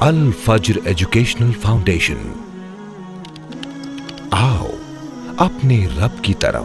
الفجر educational foundation, آؤ اپنے رب کی طرف۔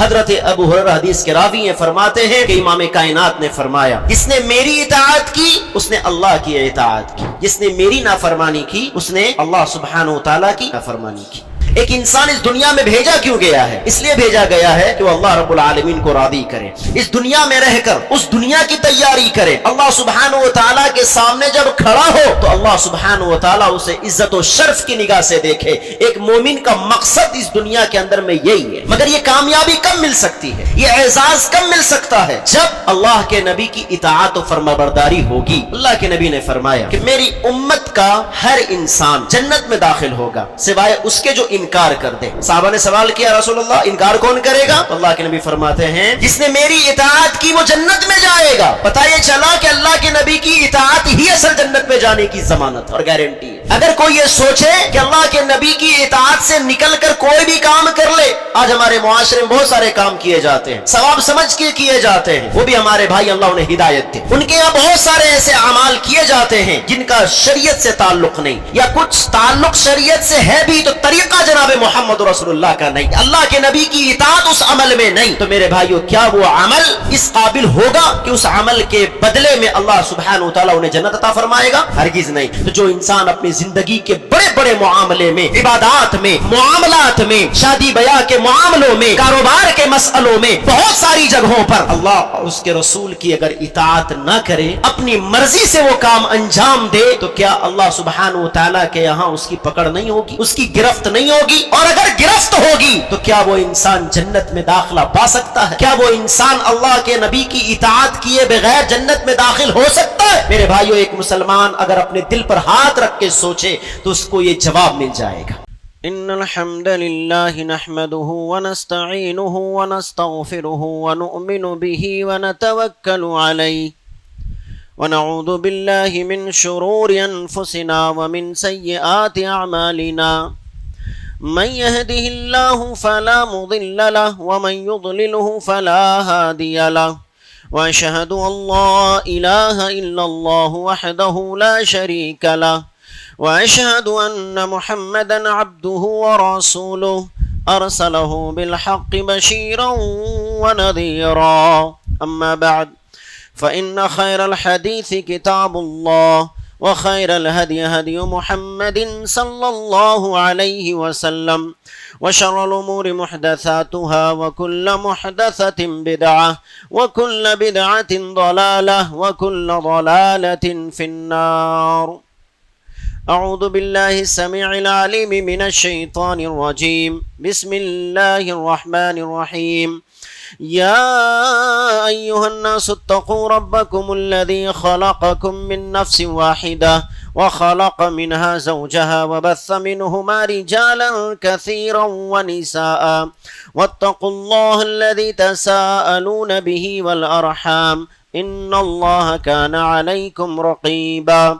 حضرت ابو ہریرہ حدیث کے راوی ہیں، فرماتے ہیں کہ امام کائنات نے فرمایا، جس نے میری اطاعت کی اس نے اللہ کی اطاعت کی، جس نے میری نافرمانی کی اس نے اللہ سبحانہ و تعالیٰ کی نافرمانی کی۔ ایک انسان اس دنیا میں بھیجا کیوں گیا ہے؟ اس لیے بھیجا گیا ہے کہ وہ اللہ رب العالمین کو راضی کرے، اس دنیا میں رہ کر اس دنیا کی تیاری کرے، اللہ سبحانہ و تعالیٰ کے سامنے جب کھڑا ہو تو اللہ سبحانہ و تعالیٰ اسے عزت و شرف کی نگاہ سے دیکھے۔ ایک مومن کا مقصد اس دنیا کے اندر میں یہی ہے، مگر یہ کامیابی کب مل سکتی ہے، یہ اعزاز کب مل سکتا ہے؟ جب اللہ کے نبی کی اطاعت و فرمانبرداری ہوگی۔ اللہ کے نبی نے فرمایا کہ میری امت کا ہر انسان جنت میں داخل ہوگا سوائے اس کے جو انکار کر دے۔ صحابہ نے سوال کیا، رسول اللہ انکار کون کرے گا؟ اللہ کے نبی فرماتے ہیں جس نے میری اطاعت کی وہ جنت میں جائے گا۔ پتہ یہ چلا کہ اللہ کے نبی کی اطاعت ہی اصل جنت میں جانے کی ضمانت اور گارنٹی ہے۔ اگر کوئی یہ سوچے کہ اللہ کے نبی کی اطاعت سے نکل کر کوئی بھی کام کر لے، آج ہمارے معاشرے میں بہت سارے کام کیے جاتے ہیں، ثواب سمجھ کے کیے جاتے ہیں، وہ بھی ہمارے بھائی اللہ انہیں ہدایت دے، ان کے یہاں بہت سارے ایسے اعمال کیے جاتے ہیں جن کا شریعت سے تعلق نہیں، یا کچھ تعلق شریعت سے ہے بھی تو طریقہ جناب محمد رسول اللہ کا نہیں، اللہ کے نبی کی اطاعت اس عمل میں نہیں، تو میرے بھائیو کیا وہ عمل اس قابل ہوگا کہ اس عمل کے بدلے میں اللہ سبحانہ وتعالی انہیں جنت عطا فرمائے گا؟ ہرگز نہیں۔ تو جو انسان اپنی زندگی کے بڑے بڑے معاملے میں، عبادات میں، معاملات میں، شادی بیاہ کے معاملوں میں، کاروبار کے مسئلوں میں، بہت ساری جگہوں پر اللہ اور اس کے رسول کی اگر اطاعت نہ کرے، اپنی مرضی سے وہ کام انجام دے، تو کیا اللہ سبحانہ وتعالی کے یہاں اس کی پکڑ نہیں ہوگی، اس کی گرفت نہیں ہوگی؟ اور اگر گرفت ہوگی تو کیا وہ انسان جنت میں داخلہ پا سکتا ہے؟ کیا وہ انسان اللہ کے نبی کی اطاعت کیے بغیر جنت میں داخل ہو سکتا ہے؟ میرے بھائیو، ایک مسلمان اگر اپنے دل پر ہاتھ رکھ کے سوچے تو اس کو یہ جواب مل جائے گا۔ ان الحمد للہ نحمده ونستعینه ونستغفره ونؤمن به ونتوکل علیہ ونعوذ باللہ من شرور انفسنا ومن سیئات اعمالنا، من يهده الله فلا مضل له ومن يضلله فلا هادي له، وأشهد أن لا إله إلا الله وحده لا شريك له، وأشهد أن محمدا عبده ورسوله أرسله بالحق بشيرا ونذيرا، أما بعد فإن خير الحديث كتاب الله، وخير الهدي هدي محمد صلى الله عليه وسلم، وشر الأمور محدثاتها، وكل محدثة بدعة، وكل بدعة ضلالة، وكل ضلالة في النار۔ أعوذ بالله السميع العليم من الشيطان الرجيم، بسم الله الرحمن الرحيم۔ يا أيها الناس اتقوا ربكم الذي خلقكم من نفس واحدة وخلق منها زوجها وبث منهما رجالا كثيرا ونساء، واتقوا الله الذي تساءلون به والأرحام إن الله كان عليكم رقيبا۔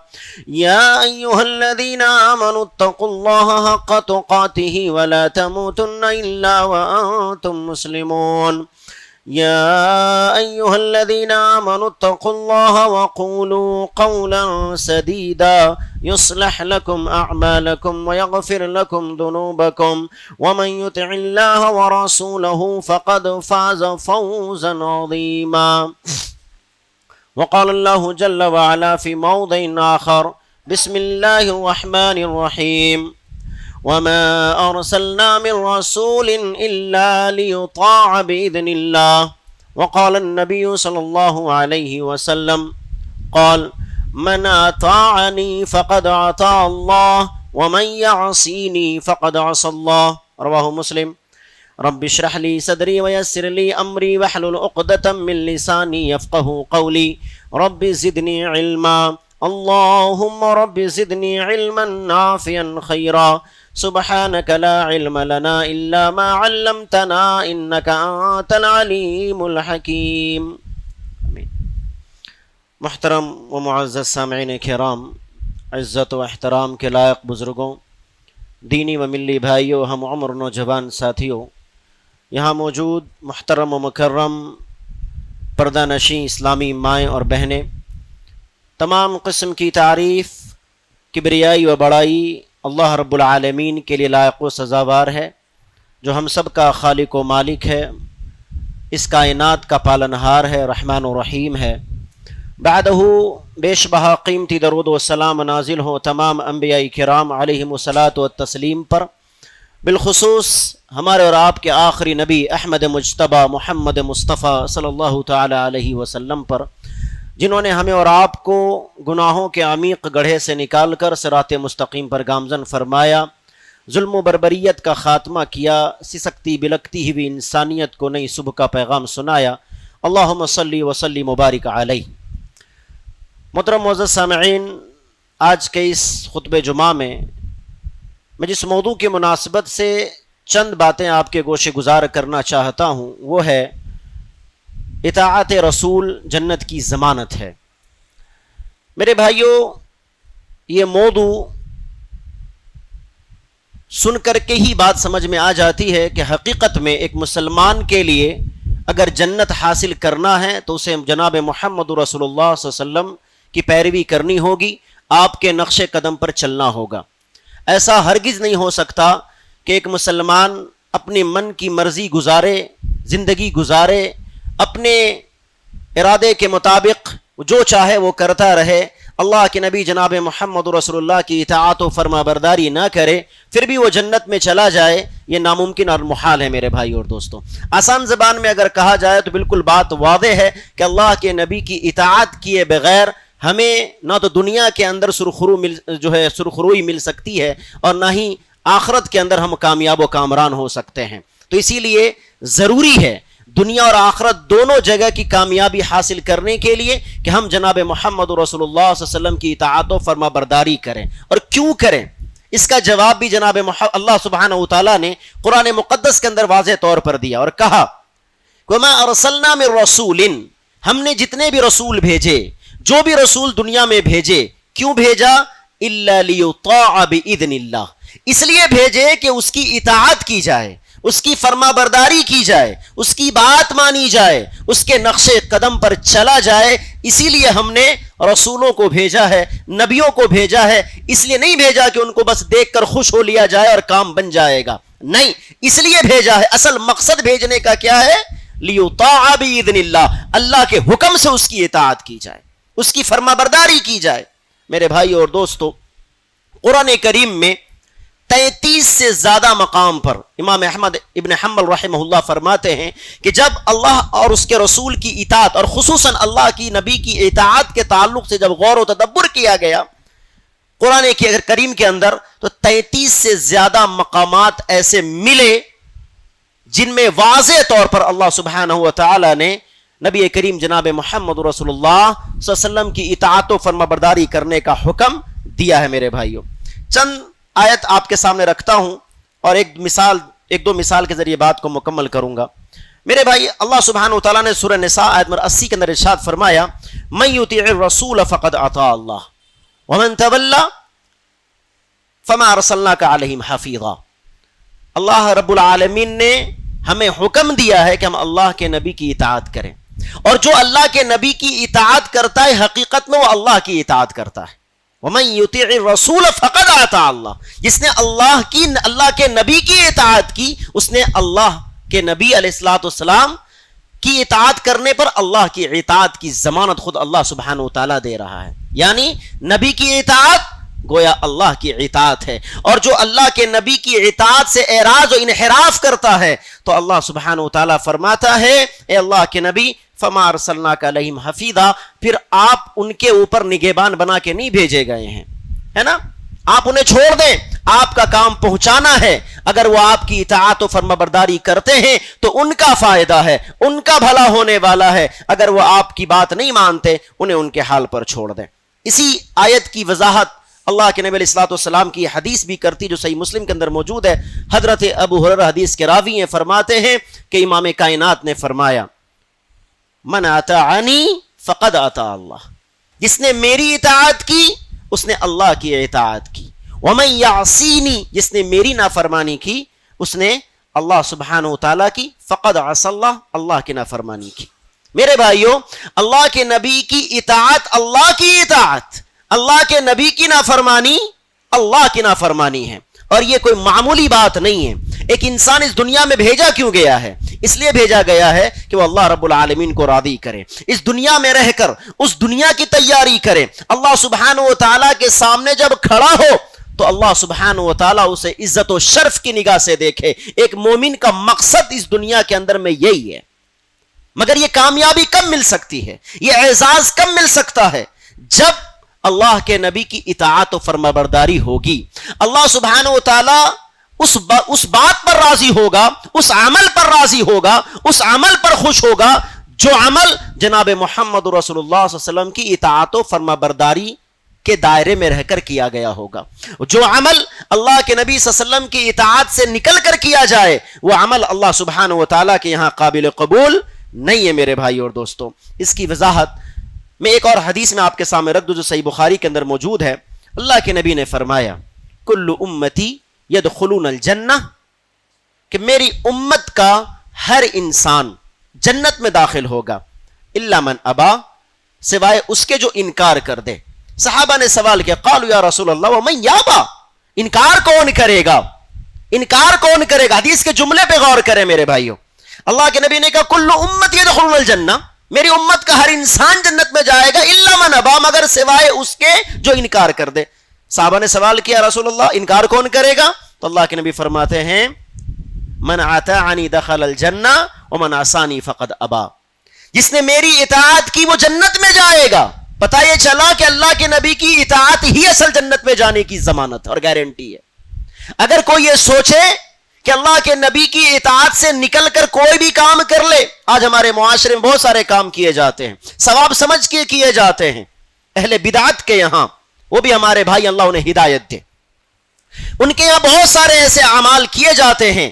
يا أيها الذين آمنوا اتقوا الله حق تقاته ولا تموتن إلا وأنتم مسلمون۔ يا أيها الذين آمنوا اتقوا الله وقولوا قولا سديدا يصلح لكم أعمالكم ويغفر لكم ذنوبكم، ومن يطع الله ورسوله فقد فاز فوزا عظيما۔ وقال الله جل وعلا في موضع آخر، بسم الله الرحمن الرحيم، وما أرسلنا من رسول إلا ليطاع بإذن الله۔ وقال النبي صلى الله عليه وسلم قال، من أطاعني فقد أطاع الله، ومن يعصيني فقد عصى الله، رواه مسلم۔ رب اشرح لي صدري ويسر لي أمري واحلل عقدة من لساني يفقهوا قولي، رب زدني علما، اللهم رب زدني علما نافعا خيرا، سبحانك لا علم لنا إلا ما علمتنا إنك أنت العليم الحكيم۔ محترم و معزز سامعین کرام، عزت و احترام کے لائق بزرگوں، دینی و ملی بھائیوں، ہم عمر نوجوان ساتھیوں، یہاں موجود محترم و مکرم پردہ نشیں اسلامی مائیں اور بہنیں، تمام قسم کی تعریف، کبریائی و بڑائی اللہ رب العالمین کے لیے لائق و سزاوار ہے، جو ہم سب کا خالق و مالک ہے، اس کائنات کا پالنہار ہے، رحمان و رحیم ہے۔ بعدہ بیش بہا قیمتی درود و سلام نازل ہو تمام انبیاء کرام علیہم الصلاۃ والتسلیم پر، بالخصوص ہمارے اور آپ کے آخری نبی احمد مجتبیٰ محمد مصطفیٰ صلی اللہ تعالی علیہ وسلم پر، جنہوں نے ہمیں اور آپ کو گناہوں کے عمیق گڑھے سے نکال کر صراط مستقیم پر گامزن فرمایا، ظلم و بربریت کا خاتمہ کیا، سسکتی بلکتی ہوئی انسانیت کو نئی صبح کا پیغام سنایا۔ اللہم صلی وسلم مبارک علیہ۔ محترم معزز سامعین، آج کے اس خطبہ جمعہ میں جس موضوع کی مناسبت سے چند باتیں آپ کے گوشے گزار کرنا چاہتا ہوں، وہ ہے اطاعت رسول جنت کی ضمانت ہے۔ میرے بھائیوں، یہ موضوع سن کر کے ہی بات سمجھ میں آ جاتی ہے کہ حقیقت میں ایک مسلمان کے لیے اگر جنت حاصل کرنا ہے تو اسے جناب محمد رسول اللہ صلی اللہ علیہ وسلم کی پیروی کرنی ہوگی، آپ کے نقش قدم پر چلنا ہوگا۔ ایسا ہرگز نہیں ہو سکتا کہ ایک مسلمان اپنی من کی مرضی گزارے، زندگی گزارے، اپنے ارادے کے مطابق جو چاہے وہ کرتا رہے، اللہ کے نبی جناب محمد رسول اللہ کی اطاعت و فرما برداری نہ کرے، پھر بھی وہ جنت میں چلا جائے، یہ ناممکن اور محال ہے میرے بھائی اور دوستوں۔ آسان زبان میں اگر کہا جائے تو بالکل بات واضح ہے کہ اللہ کے نبی کی اطاعت کیے بغیر ہمیں نہ تو دنیا کے اندر سرخروئی مل سکتی ہے، اور نہ ہی آخرت کے اندر ہم کامیاب و کامران ہو سکتے ہیں۔ تو اسی لیے ضروری ہے دنیا اور آخرت دونوں جگہ کی کامیابی حاصل کرنے کے لیے کہ ہم جناب محمد رسول اللہ صلی اللہ علیہ وسلم کی اطاعت و فرما برداری کریں۔ اور کیوں کریں؟ اس کا جواب بھی جناب اللہ سبحانہ وتعالیٰ نے قرآن مقدس کے اندر واضح طور پر دیا اور کہا وَمَا أَرْسَلْنَا مِن رَّسُولٍ، ہم نے جتنے بھی رسول بھیجے، جو بھی رسول دنیا میں بھیجے، کیوں بھیجا؟ إِلَّا لِيُطَاعَ بِإِذْنِ اللَّهِ، اس لیے بھیجے کہ اس کی اطاعت کی جائے، اس کی فرما برداری کی جائے، اس کی بات مانی جائے، اس کے نقش قدم پر چلا جائے۔ اسی لیے ہم نے رسولوں کو بھیجا ہے، نبیوں کو بھیجا ہے۔ اس لیے نہیں بھیجا کہ ان کو بس دیکھ کر خوش ہو لیا جائے اور کام بن جائے گا، نہیں، اس لیے بھیجا ہے۔ اصل مقصد بھیجنے کا کیا ہے؟ لِيُطَاعَ بِإِذْنِ اللَّهِ، اللہ کے حکم سے اس کی اطاعت کی جائے، اس کی فرما برداری کی جائے۔ میرے بھائی اور دوستو، قرآن کریم میں 33 سے زیادہ مقام پر امام احمد ابن حنبل رحمہ اللہ فرماتے ہیں کہ جب اللہ اور اس کے رسول کی اطاعت اور خصوصاً اللہ کی نبی کی اطاعت کے تعلق سے جب غور و تدبر کیا گیا قرآن کریم کے اندر، تو 33 سے زیادہ مقامات ایسے ملے جن میں واضح طور پر اللہ سبحانہ و تعالی نے نبی کریم جناب محمد رسول اللہ صلی اللہ علیہ وسلم کی اطاعت و فرما برداری کرنے کا حکم دیا ہے۔ میرے بھائیوں، چند آیت آپ کے سامنے رکھتا ہوں اور ایک دو مثال کے ذریعے بات کو مکمل کروں گا۔ میرے بھائی، اللہ سبحانہ و تعالیٰ نے سورہ نساء آیت نمبر 80 کے اندر ارشاد فرمایا من یطیع الرسول فقد اطاع اللہ ومن تولی فما ارسلناک علیہم حفیظا۔ اللہ رب العالمین نے ہمیں حکم دیا ہے کہ ہم اللہ کے نبی کی اطاعت کریں، اور جو اللہ کے نبی کی اطاعت کرتا ہے حقیقت میں وہ اللہ کی اطاعت کرتا ہے۔ وَمَن يُطِعِ الرَّسُولَ فَقَدْ أَطَاعَ اللَّهَ، جس نے اللہ کے نبی کی اطاعت کی، اس نے اللہ کے نبی علیہ الصلوۃ والسلام کی اطاعت کرنے پر اللہ کی اطاعت کی ضمانت خود اللہ سبحانہ وتعالیٰ دے رہا ہے۔ یعنی نبی کی اطاعت گویا اللہ کی اطاعت ہے، اور جو اللہ کے نبی کی اطاعت سے اعراض و انحراف کرتا ہے تو اللہ سبحانہ وتعالیٰ فرماتا ہے اے اللہ کے نبی فما ارسلناک علیہم حفیظا، پھر آپ ان کے اوپر نگہبان بنا کے نہیں بھیجے گئے ہیں، ہے نا؟ آپ انہیں چھوڑ دیں، آپ کا کام پہنچانا ہے۔ اگر وہ آپ کی اطاعت و فرما برداری کرتے ہیں تو ان کا فائدہ ہے، ان کا بھلا ہونے والا ہے۔ اگر وہ آپ کی بات نہیں مانتے، انہیں ان کے حال پر چھوڑ دیں۔ اسی آیت کی وضاحت اللہ کے نبی علیہ الصلوۃ والسلام کی حدیث بھی کرتی جو صحیح مسلم کے اندر موجود ہے۔ حضرت ابو ہریرہ حدیث کے راوی ہیں، فرماتے ہیں کہ امام کائنات نے فرمایا من اطاعنی فقد اطاع اللہ، جس نے میری اطاعت کی اس نے اللہ کی اطاعت کی، وَمَن يَعْصِينِي جس نے میری نافرمانی کی اس نے اللہ سبحانہ وتعالیٰ کی فقد عصى اللہ اللہ کی نافرمانی کی. میرے بھائیوں اللہ کے نبی کی اطاعت اللہ کی اطاعت، اللہ کے نبی کی نافرمانی اللہ کی نافرمانی ہے. اور یہ کوئی معمولی بات نہیں ہے. ایک انسان اس دنیا میں بھیجا کیوں گیا ہے؟ اس لیے بھیجا گیا ہے کہ وہ اللہ رب العالمین کو راضی کرے، اس دنیا میں رہ کر اس دنیا کی تیاری کرے. اللہ سبحانہ و تعالیٰ کے سامنے جب کھڑا ہو تو اللہ سبحانہ و تعالیٰ اسے عزت و شرف کی نگاہ سے دیکھے. ایک مومن کا مقصد اس دنیا کے اندر میں یہی ہے. مگر یہ کامیابی کب مل سکتی ہے، یہ اعزاز کب مل سکتا ہے؟ جب اللہ کے نبی کی اطاعت و فرمانبرداری ہوگی. اللہ سبحانہ و تعالیٰ اس بات پر راضی ہوگا، اس عمل پر راضی ہوگا، اس عمل پر خوش ہوگا جو عمل جناب محمد رسول اللہ صلی اللہ علیہ وسلم کی اطاعت و فرمانبرداری کے دائرے میں رہ کر کیا گیا ہوگا. جو عمل اللہ کے نبی صلی اللہ علیہ وسلم کی اطاعت سے نکل کر کیا جائے وہ عمل اللہ سبحانہ و تعالیٰ کے یہاں قابل قبول نہیں ہے. میرے بھائی اور دوستو، اس کی وضاحت میں ایک اور حدیث میں آپ کے سامنے رکھ دوں جو صحیح بخاری کے اندر موجود ہے. اللہ کے نبی نے فرمایا کل امتی یدخلون الجنہ، کہ میری امت کا ہر انسان جنت میں داخل ہوگا الا من ابا، سوائے اس کے جو انکار کر دے. صحابہ نے سوال کیا قالوا یا رسول اللہ ومن یابا، انکار کون کرے گا، انکار کون کرے گا؟ حدیث کے جملے پہ غور کریں میرے بھائیوں. اللہ کے نبی نے کہا کل امتی یدخلون الجنہ، میری امت کا ہر انسان جنت میں جائے گا الا من ابا، مگر سوائے اس کے جو انکار کر دے. صحابہ نے سوال کیا رسول اللہ انکار کون کرے گا؟ تو اللہ کے نبی فرماتے ہیں من اطاعنی دخل الجنہ ومن عصانی فقد ابا، جس نے میری اطاعت کی وہ جنت میں جائے گا. پتہ یہ چلا کہ اللہ کے نبی کی اطاعت ہی اصل جنت میں جانے کی ضمانت اور گارنٹی ہے. اگر کوئی یہ سوچے کہ اللہ کے نبی کی اطاعت سے نکل کر کوئی بھی کام کر لے، آج ہمارے معاشرے میں بہت سارے کام کیے جاتے ہیں، ثواب سمجھ کے کیے جاتے ہیں. اہل بدعت کے یہاں، وہ بھی ہمارے بھائی اللہ انہیں ہدایت دے، ان کے یہاں بہت سارے ایسے اعمال کیے جاتے ہیں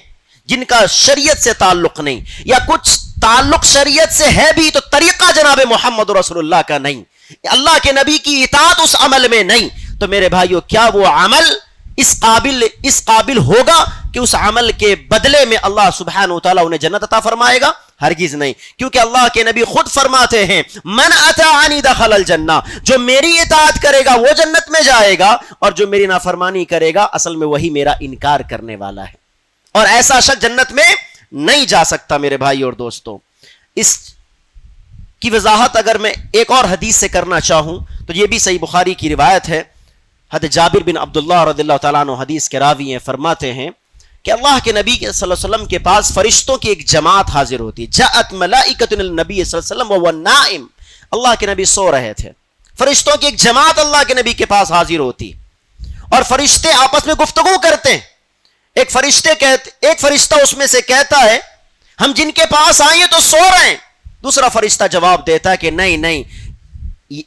جن کا شریعت سے تعلق نہیں، یا کچھ تعلق شریعت سے ہے بھی تو طریقہ جناب محمد رسول اللہ کا نہیں، اللہ کے نبی کی اطاعت اس عمل میں نہیں. تو میرے بھائیو کیا وہ عمل اس قابل ہوگا کہ اس عمل کے بدلے میں اللہ سبحانہ و تعالیٰ انہیں جنت عطا فرمائے گا؟ ہرگز نہیں. کیونکہ اللہ کے نبی خود فرماتے ہیں من اطاعنی دخل الجنہ، جو میری اطاعت کرے گا وہ جنت میں جائے گا، اور جو میری نافرمانی کرے گا اصل میں وہی میرا انکار کرنے والا ہے، اور ایسا شخص جنت میں نہیں جا سکتا. میرے بھائی اور دوستو، اس کی وضاحت اگر میں ایک اور حدیث سے کرنا چاہوں تو یہ بھی صحیح بخاری کی روایت ہے. حضرت جابر بن عبداللہ رضی اللہ تعالیٰ عنہ حدیث کے راوی ہیں، فرماتے ہیں کہ اللہ کے نبی صلی اللہ علیہ وسلم کے پاس فرشتوں کی ایک جماعت حاضر ہوتی. جاءت ملائکۃ النبی صلی اللہ علیہ وسلم وهو نائم، اللہ کے نبی سو رہے تھے، فرشتوں کی ایک جماعت اللہ کے نبی کے پاس حاضر ہوتی اور فرشتے آپس میں گفتگو کرتے ہیں. ایک فرشتہ اس میں سے کہتا ہے ہم جن کے پاس آئے تو سو رہے ہیں. دوسرا فرشتہ جواب دیتا ہے کہ نہیں،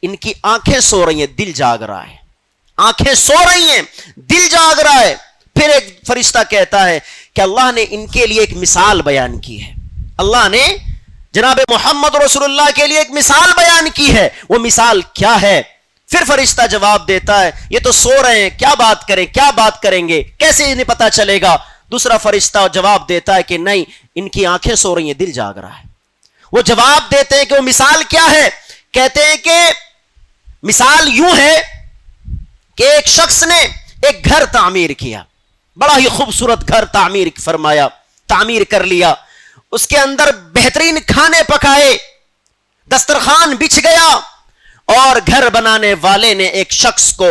ان کی آنکھیں سو رہی ہیں، دل جاگ رہا ہے. آنکھیں سو رہی ہیں، دل جاگ رہا ہے. پھر ایک فرشتہ کہتا ہے کہ اللہ نے ان کے لیے ایک مثال بیان کی ہے، اللہ نے جناب محمد رسول اللہ کے لیے ایک مثال بیان کی ہے. وہ مثال کیا ہے؟ پھر فرشتہ جواب دیتا ہے یہ تو سو رہے ہیں، کیا بات کریں گے، کیسے انہیں پتا چلے گا؟ دوسرا فرشتہ جواب دیتا ہے کہ نہیں، ان کی آنکھیں سو رہی ہیں، دل جاگ رہا ہے. وہ جواب دیتے ہیں کہ وہ مثال کیا ہے؟ کہتے ہیں کہ مثال یوں ہے کہ ایک شخص نے ایک گھر تعمیر کیا، بڑا ہی خوبصورت گھر تعمیر کر لیا، اس کے اندر بہترین کھانے پکائے، دسترخوان بچھ گیا، اور گھر بنانے والے نے ایک شخص کو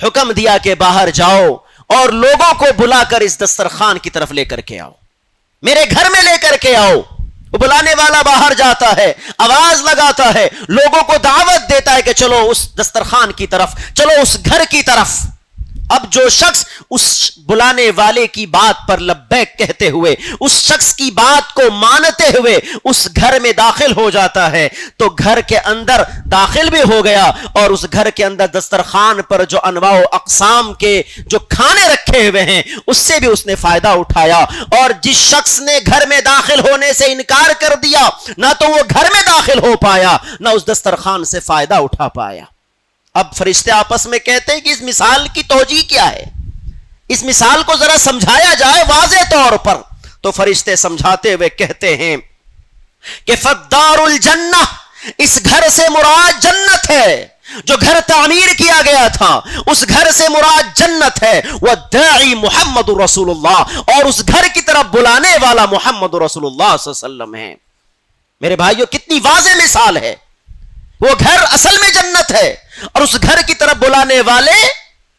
حکم دیا کہ باہر جاؤ اور لوگوں کو بلا کر اس دسترخوان کی طرف لے کر کے آؤ، میرے گھر میں لے کر کے آؤ. وہ بلانے والا باہر جاتا ہے، آواز لگاتا ہے، لوگوں کو دعوت دیتا ہے کہ چلو اس دسترخوان کی طرف، چلو اس گھر کی طرف. اب جو شخص اس بلانے والے کی بات پر لبیک کہتے ہوئے، اس شخص کی بات کو مانتے ہوئے اس گھر میں داخل ہو جاتا ہے، تو گھر کے اندر داخل بھی ہو گیا، اور اس گھر کے اندر دسترخوان پر جو انواع و اقسام کے جو کھانے رکھے ہوئے ہیں اس سے بھی اس نے فائدہ اٹھایا. اور جس شخص نے گھر میں داخل ہونے سے انکار کر دیا، نہ تو وہ گھر میں داخل ہو پایا، نہ اس دسترخوان سے فائدہ اٹھا پایا. اب فرشتے آپس میں کہتے ہیں کہ اس مثال کی توجیہ کیا ہے, اس مثال کو ذرا سمجھایا جائے واضح طور پر. تو فرشتے سمجھاتے ہوئے کہتے ہیں کہ فدار الجنہ, اس گھر سے مراد جنت ہے. جو گھر تعمیر کیا گیا تھا اس گھر سے مراد جنت ہے. والداعی محمد رسول اللہ, اور اس گھر کی طرف بلانے والا محمد رسول اللہ صلی اللہ علیہ وسلم ہے. میرے بھائیو کتنی واضح مثال ہے. وہ گھر اصل میں جنت ہے اور اس گھر کی طرف بلانے والے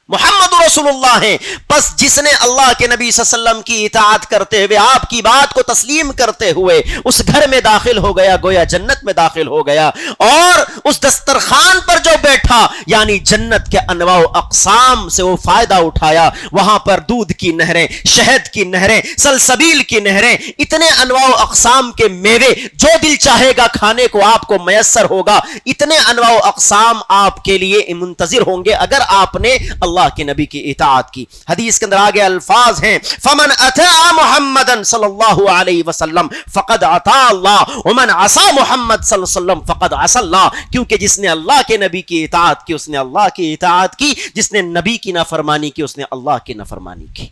محمد رسول اللہ ہیں. پس جس نے اللہ کے نبی صلی اللہ علیہ وسلم کی اطاعت کرتے ہوئے, آپ کی بات کو تسلیم کرتے ہوئے اس گھر میں داخل ہو گیا, گویا جنت میں داخل ہو گیا. اور اس دسترخوان پر جو بیٹھا, یعنی جنت کے انواع و اقسام سے وہ فائدہ اٹھایا. وہاں پر دودھ کی نہریں, شہد کی نہریں, سلسبیل کی نہریں, اتنے انواع و اقسام کے میوے, جو دل چاہے گا کھانے کو آپ کو میسر ہوگا. اتنے انواع و اقسام آپ کے لیے منتظر ہوں گے اگر آپ نے اللہ کے نبی کی اطاعت کی. حدیث کے اندر آگے الفاظ ہیں فمن اطاع محمدا صلی اللہ علیہ وسلم فقد اطاع اللہ ومن عصى محمد صلی اللہ علیہ وسلم فقد عصى اللہ. کیونکہ جس نے اللہ کے نبی کی اطاعت کی اس نے اللہ کی اطاعت کی, جس نے نبی کی نافرمانی کی اس نے اللہ کی نافرمانی کی.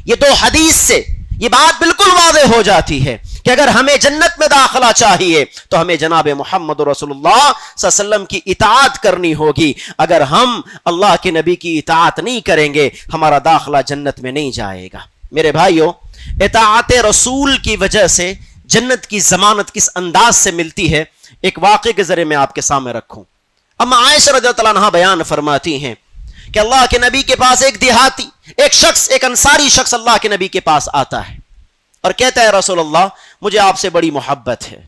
یہ دو حدیث سے یہ بات بالکل واضح ہو جاتی ہے کہ اگر ہمیں جنت میں داخلہ چاہیے تو ہمیں جناب محمد رسول اللہ صلی اللہ علیہ وسلم کی اطاعت کرنی ہوگی. اگر ہم اللہ کے نبی کی اطاعت نہیں کریں گے ہمارا داخلہ جنت میں نہیں جائے گا. میرے بھائیو, اطاعت رسول کی وجہ سے جنت کی ضمانت کس انداز سے ملتی ہے, ایک واقعے کے ذریعے میں آپ کے سامنے رکھوں. اما عائشہ رضی اللہ عنہا بیان فرماتی ہیں کہ اللہ کے نبی کے پاس ایک دیہاتی, ایک شخص, ایک انصاری شخص اللہ کے نبی کے پاس آتا ہے اور کہتا ہے رسول اللہ مجھے آپ سے بڑی محبت ہے,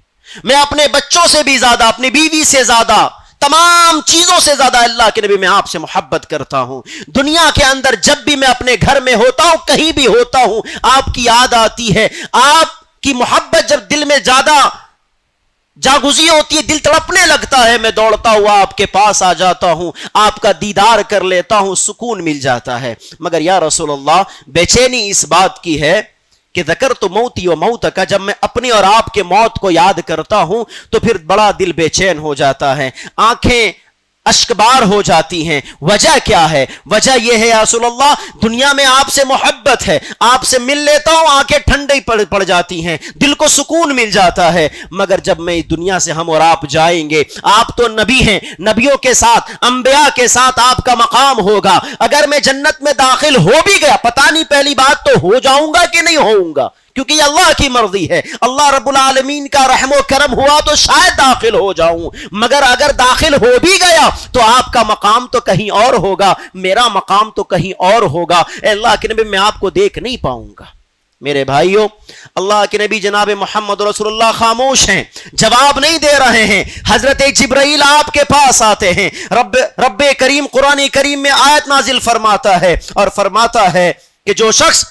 میں اپنے بچوں سے بھی زیادہ, اپنی بیوی سے زیادہ, تمام چیزوں سے زیادہ اللہ کے نبی میں آپ سے محبت کرتا ہوں. دنیا کے اندر جب بھی میں اپنے گھر میں ہوتا ہوں, کہیں بھی ہوتا ہوں, آپ کی یاد آتی ہے, آپ کی محبت جب دل میں زیادہ جاگزی ہوتی ہے, دل تڑپنے لگتا ہے, میں دوڑتا ہوا آپ کے پاس آ جاتا ہوں, آپ کا دیدار کر لیتا ہوں, سکون مل جاتا ہے. مگر یا رسول اللہ بے چینی اس بات کی ہے کہ ذکرت موتی و موتک, جب میں اپنی اور آپ کے موت کو یاد کرتا ہوں تو پھر بڑا دل بے چین ہو جاتا ہے, آنکھیں اشکبار ہو جاتی ہیں. وجہ کیا ہے؟ وجہ یہ ہے یا رسول اللہ دنیا میں آپ سے محبت ہے, آپ سے مل لیتا ہوں, آنکھیں ٹھنڈی پڑ جاتی ہیں, دل کو سکون مل جاتا ہے. مگر جب میں دنیا سے ہم اور آپ جائیں گے, آپ تو نبی ہیں, نبیوں کے ساتھ, انبیاء کے ساتھ آپ کا مقام ہوگا. اگر میں جنت میں داخل ہو بھی گیا, پتہ نہیں پہلی بات تو ہو جاؤں گا کہ نہیں ہوؤں گا, کیونکہ یہ اللہ کی مرضی ہے. اللہ رب العالمین کا رحم و کرم ہوا تو شاید داخل ہو جاؤں, مگر اگر داخل ہو بھی گیا تو آپ کا مقام تو کہیں اور ہوگا, میرا مقام تو کہیں اور ہوگا. اے اللہ کے نبی میں آپ کو دیکھ نہیں پاؤں گا. میرے بھائیوں, اللہ کے نبی جناب محمد رسول اللہ خاموش ہیں, جواب نہیں دے رہے ہیں. حضرت جبرائیل آپ کے پاس آتے ہیں. رب کریم قرآن کریم میں آیت نازل فرماتا ہے اور فرماتا ہے کہ جو شخص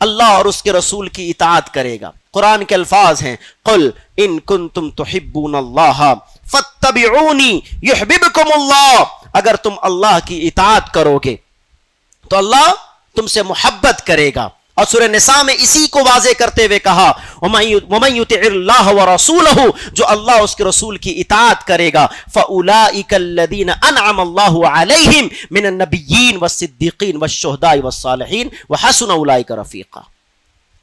اللہ اور اس کے رسول کی اطاعت کرے گا, قرآن کے الفاظ ہیں قل ان کنتم تحبون اللہ فاتبعونی یحببکم اللہ, اگر تم اللہ کی اطاعت کرو گے تو اللہ تم سے محبت کرے گا. اور سورہ نساء میں اسی کو واضح کرتے ہوئے کہا وَمَن يُطِعِ اللَّهَ وَرَسُولَهُ, جو اللہ اس کے رسول کی اطاعت کرے گا, فَأُولَئِكَ الَّذِينَ أَنْعَمَ اللَّهُ عَلَيْهِمْ مِنَ النَّبِيِّينَ وَالصِّدِّيقِينَ وَالشُّهَدَاءِ وَالصَّالِحِينَ وَحَسُنَ أُولَئِكَ رَفِيقًا.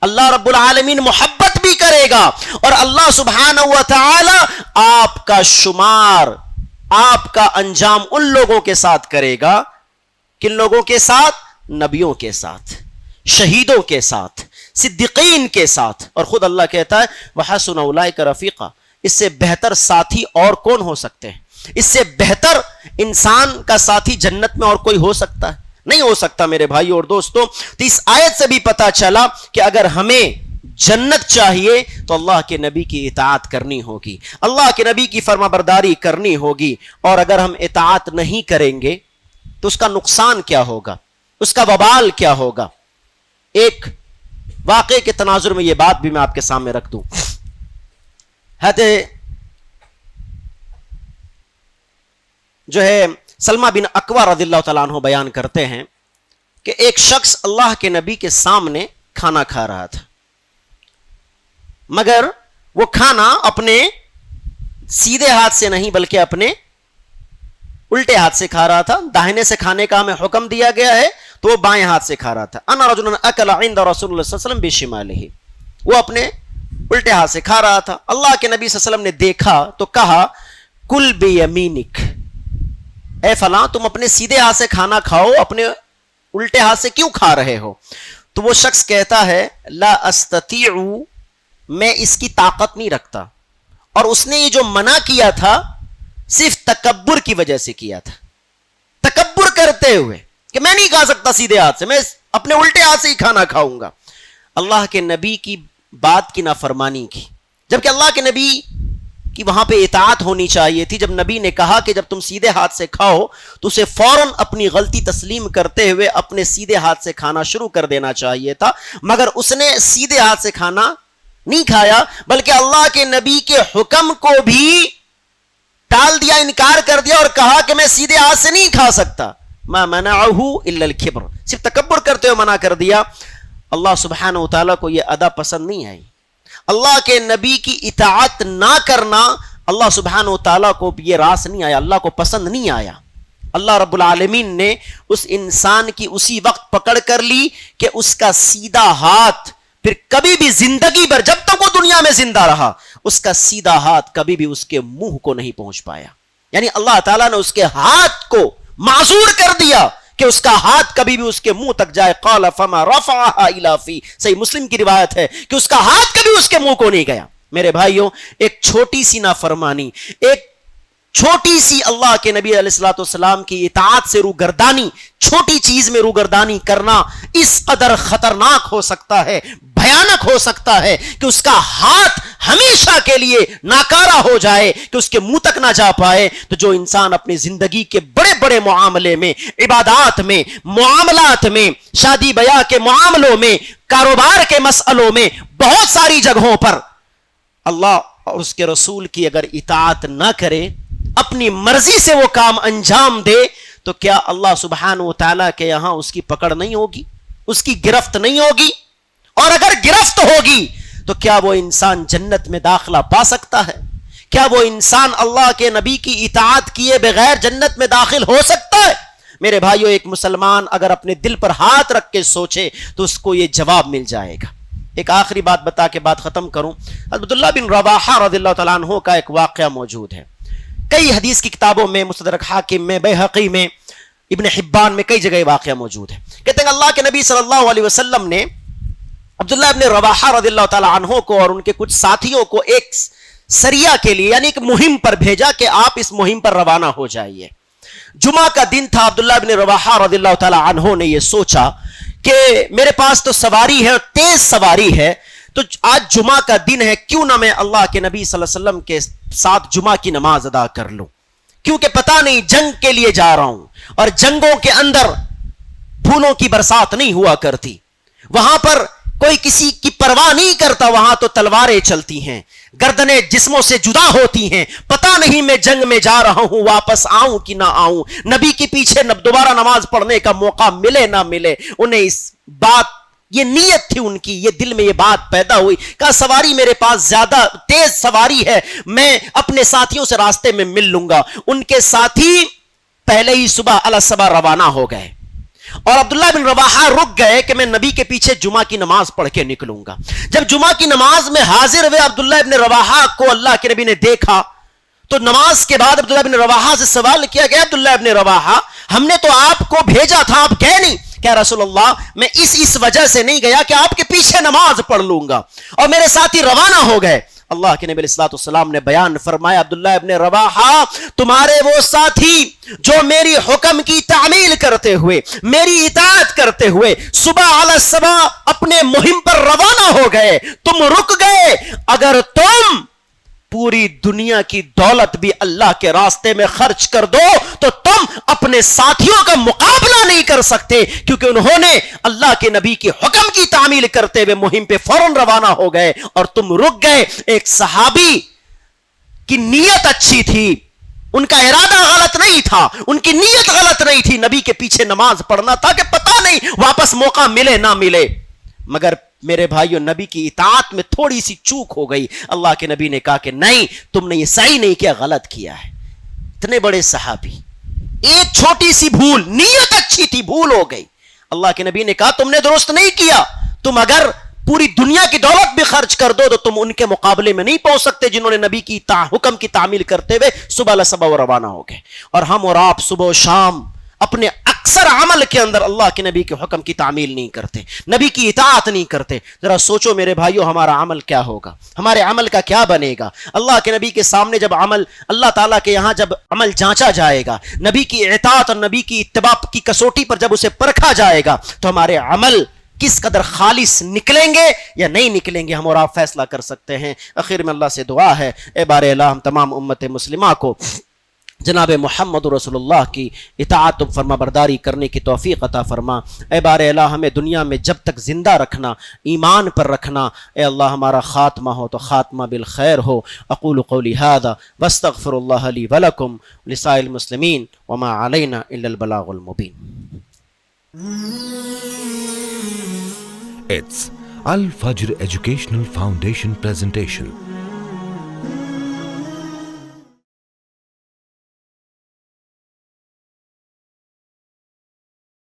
اللہ رب العالمین محبت بھی کرے گا اور اللہ سبحانہ وتعالی آپ کا شمار, آپ کا انجام ان لوگوں کے ساتھ کرے گا. کن لوگوں کے ساتھ؟ نبیوں کے ساتھ, شہیدوں کے ساتھ, صدیقین کے ساتھ. اور خود اللہ کہتا ہے وَحَسُنَ أُولَئِكَ رَفِيقًا, اس سے بہتر ساتھی اور کون ہو سکتے ہیں؟ اس سے بہتر انسان کا ساتھی جنت میں اور کوئی ہو سکتا ہے؟ نہیں ہو سکتا. میرے بھائی اور دوستوں, تو اس آیت سے بھی پتا چلا کہ اگر ہمیں جنت چاہیے تو اللہ کے نبی کی اطاعت کرنی ہوگی, اللہ کے نبی کی فرما برداری کرنی ہوگی. اور اگر ہم اطاعت نہیں کریں گے تو اس کا نقصان کیا ہوگا, اس کا وبال کیا ہوگا. ایک واقعے کے تناظر میں یہ بات بھی میں آپ کے سامنے رکھ دوں. جو ہے سلمہ بن اکوع رضی اللہ تعالیٰ عنہ بیان کرتے ہیں کہ ایک شخص اللہ کے نبی کے سامنے کھانا کھا رہا تھا, مگر وہ کھانا اپنے سیدھے ہاتھ سے نہیں بلکہ اپنے الٹے ہاتھ سے کھا رہا تھا, داہنے سے کھانے کا ہمیں حکم دیا گیا ہے, تو وہ بائیں ہاتھ سے کھا رہا تھا. انا رجل اکل عند رسول اللہ صلی اللہ علیہ وسلم بشمالہ, وہ اپنے الٹے ہاتھ سے کھا رہا تھا. اللہ کے نبی صلی اللہ علیہ وسلم نے دیکھا تو کہا کل بیمینک, اے فلاں تم اپنے سیدھے ہاتھ سے کھانا کھاؤ, اپنے الٹے ہاتھ سے کیوں کھا رہے ہو؟ تو وہ شخص کہتا ہے لا استطیع, میں اس کی طاقت نہیں رکھتا. اور اس نے یہ جو منع کیا تھا صرف تکبر کی وجہ سے کیا تھا, تکبر کرتے ہوئے کہ میں نہیں کھا سکتا سیدھے ہاتھ سے, میں اپنے الٹے ہاتھ سے ہی کھانا کھاؤں گا. اللہ کے نبی کی بات کی نافرمانی کی, جبکہ اللہ کے نبی کی وہاں پہ اطاعت ہونی چاہیے تھی. جب نبی نے کہا کہ جب تم سیدھے ہاتھ سے کھاؤ تو اسے فوراً اپنی غلطی تسلیم کرتے ہوئے اپنے سیدھے ہاتھ سے کھانا شروع کر دینا چاہیے تھا, مگر اس نے سیدھے ہاتھ سے کھانا نہیں کھایا, بلکہ اللہ کے نبی کے حکم کو بھی ٹال دیا, انکار کر دیا اور کہا کہ میں سیدھے ہاتھ سے نہیں کھا سکتا. ما منعہ الا الکبر, صرف تکبر کرتے ہوئے منع کر دیا. اللہ سبحانہ و تعالیٰ کو یہ ادا پسند نہیں آئی. اللہ کے نبی کی اطاعت نہ کرنا اللہ سبحانہ و تعالیٰ کو یہ راس نہیں آیا, اللہ کو پسند نہیں آیا. اللہ رب العالمین نے اس انسان کی اسی وقت پکڑ کر لی کہ اس کا سیدھا ہاتھ پھر کبھی بھی زندگی بھر, جب تک وہ دنیا میں زندہ رہا, اس کا سیدھا ہاتھ کبھی بھی اس کے منہ کو نہیں پہنچ پایا. یعنی اللہ تعالیٰ نے اس کے ہاتھ کو معذور کر دیا کہ اس کا ہاتھ کبھی بھی اس کے منہ تک جائے. قال فما رفعها الى فی, صحیح مسلم کی روایت ہے کہ اس کا ہاتھ کبھی اس کے منہ کو نہیں گیا. میرے بھائیوں, ایک چھوٹی سی نافرمانی, ایک چھوٹی سی اللہ کے نبی علیہ الصلوۃ والسلام کی اطاعت سے روگردانی, چھوٹی چیز میں روگردانی کرنا اس قدر خطرناک ہو سکتا ہے, بھیانک ہو سکتا ہے کہ اس کا ہاتھ ہمیشہ کے لیے ناکارہ ہو جائے, کہ اس کے منہ تک نہ جا پائے. تو جو انسان اپنی زندگی کے بڑے بڑے معاملے میں, عبادات میں, معاملات میں, شادی بیاہ کے معاملوں میں, کاروبار کے مسئلوں میں, بہت ساری جگہوں پر اللہ اور اس کے رسول کی اگر اطاعت نہ کرے, اپنی مرضی سے وہ کام انجام دے, تو کیا اللہ سبحانہ و تعالیٰ کے یہاں اس کی پکڑ نہیں ہوگی, اس کی گرفت نہیں ہوگی؟ اور اگر گرفت ہوگی تو کیا وہ انسان جنت میں داخلہ پا سکتا ہے؟ کیا وہ انسان اللہ کے نبی کی اطاعت کیے بغیر جنت میں داخل ہو سکتا ہے؟ میرے بھائیو, ایک مسلمان اگر اپنے دل پر ہاتھ رکھ کے سوچے تو اس کو یہ جواب مل جائے گا. ایک آخری بات بتا کے بات ختم کروں. عبداللہ بن رواحہ رضی اللہ تعالیٰ عنہ کا ایک واقعہ موجود ہے. کئی حدیث کی کتابوں میں, مستدرک حاکم میں, بیہقی میں, ابن حبان میں کئی جگہ واقعہ موجود ہے. کہتے ہیں اللہ کے نبی صلی اللہ علیہ وسلم نے عبداللہ ابن رواحہ رضی اللہ تعالیٰ عنہ کو اور ان کے کچھ ساتھیوں کو ایک سریہ کے لیے, یعنی ایک مہم پر بھیجا کہ آپ اس مہم پر روانہ ہو جائیے. جمعہ کا دن تھا. عبداللہ ابن رواحہ رضی اللہ تعالیٰ عنہ نے یہ سوچا کہ میرے پاس تو سواری ہے, تیز سواری ہے, تو آج جمعہ کا دن ہے, کیوں نہ میں اللہ کے نبی صلی اللہ علیہ وسلم کے ساتھ جمعہ کی نماز ادا کر لوں, کیونکہ پتہ نہیں جنگ کے لیے جا رہا ہوں, اور جنگوں کے اندر پھولوں کی برسات نہیں ہوا کرتی, وہاں پر کوئی کسی کی پرواہ نہیں کرتا, وہاں تو تلواریں چلتی ہیں, گردنیں جسموں سے جدا ہوتی ہیں, پتہ نہیں میں جنگ میں جا رہا ہوں, واپس آؤں کہ نہ آؤں, نبی کے پیچھے دوبارہ نماز پڑھنے کا موقع ملے نہ ملے. انہیں اس بات, یہ نیت تھی ان کی, یہ دل میں یہ بات پیدا ہوئی, کہا سواری میرے پاس زیادہ تیز سواری ہے, میں اپنے ساتھیوں سے راستے میں مل لوں گا. ان کے ساتھی پہلے ہی صبح الصبح روانہ ہو گئے, اور عبداللہ بن رواحہ رک گئے کہ میں نبی کے پیچھے جمعہ کی نماز پڑھ کے نکلوں گا. جب جمعہ کی نماز میں حاضر ہوئے عبداللہ بن رواحہ کو اللہ کے نبی نے دیکھا, تو نماز کے بعد عبداللہ بن رواحہ سے سوال کیا گیا, عبداللہ بن رواحہ ہم نے تو آپ کو بھیجا تھا, آپ گئے نہیں. کیا رسول اللہ, میں اس وجہ سے نہیں گیا کہ آپ کے پیچھے نماز پڑھ لوں گا, اور میرے ساتھی روانہ ہو گئے. اللہ کے نبی علیہ الصلوۃ والسلام نے بیان فرمایا, عبداللہ ابن رواحہ تمہارے وہ ساتھی جو میری حکم کی تعمیل کرتے ہوئے, میری اطاعت کرتے ہوئے صبح علی صبح اپنے مہم پر روانہ ہو گئے, تم رک گئے. اگر تم پوری دنیا کی دولت بھی اللہ کے راستے میں خرچ کر دو تو تم اپنے ساتھیوں کا مقابلہ نہیں کر سکتے, کیونکہ انہوں نے اللہ کے نبی کی حکم کی تعمیل کرتے ہوئے مہم پہ فوراً روانہ ہو گئے اور تم رک گئے. ایک صحابی کی نیت اچھی تھی, ان کا ارادہ غلط نہیں تھا, ان کی نیت غلط نہیں تھی, نبی کے پیچھے نماز پڑھنا تھا کہ پتہ نہیں واپس موقع ملے نہ ملے. مگر میرے بھائیو, نبی کی اطاعت میں تھوڑی سی چوک ہو گئی. اللہ کے نبی نے کہا کہ نہیں, تم نے یہ صحیح نہیں کیا, غلط کیا ہے. اتنے بڑے صحابی, ایک چھوٹی سی بھول, نیت اچھی تھی, بھول ہو گئی. اللہ کے نبی نے کہا تم نے درست نہیں کیا, تم اگر پوری دنیا کی دولت بھی خرچ کر دو تو تم ان کے مقابلے میں نہیں پہنچ سکتے جنہوں نے نبی کی حکم کی تعمیل کرتے ہوئے صبح لصبح و روانہ ہو گئے. اور ہم اور آپ صبح و شام اپنے اکثر عمل کے اندر اللہ کے نبی کے حکم کی تعمیل نہیں کرتے, نبی کی اطاعت نہیں کرتے. ذرا سوچو میرے بھائیو, ہمارا عمل کیا ہوگا, ہمارے عمل کا کیا بنے گا؟ اللہ کے نبی کے سامنے جب عمل, اللہ تعالیٰ کے یہاں جب عمل جانچا جائے گا, نبی کی اطاعت اور نبی کی اتباع کی کسوٹی پر جب اسے پرکھا جائے گا, تو ہمارے عمل کس قدر خالص نکلیں گے یا نہیں نکلیں گے, ہم اور آپ فیصلہ کر سکتے ہیں. آخر میں اللہ سے دعا ہے, اے بار الہ ہم تمام امت مسلمہ کو جناب محمد رسول اللہ کی اطاعت و فرما برداری کرنے کی توفیق عطا فرما. اے بار الہ ہمیں دنیا میں جب تک زندہ رکھنا, ایمان پر رکھنا. اے اللہ ہمارا خاتمہ ہو تو خاتمہ بالخیر ہو. اقول قولی ھذا واستغفر اللہ لی ولکم ولسائر المسلمین وما علینا الا البلاغ المبین. It's Al Fajr Educational Foundation presentation.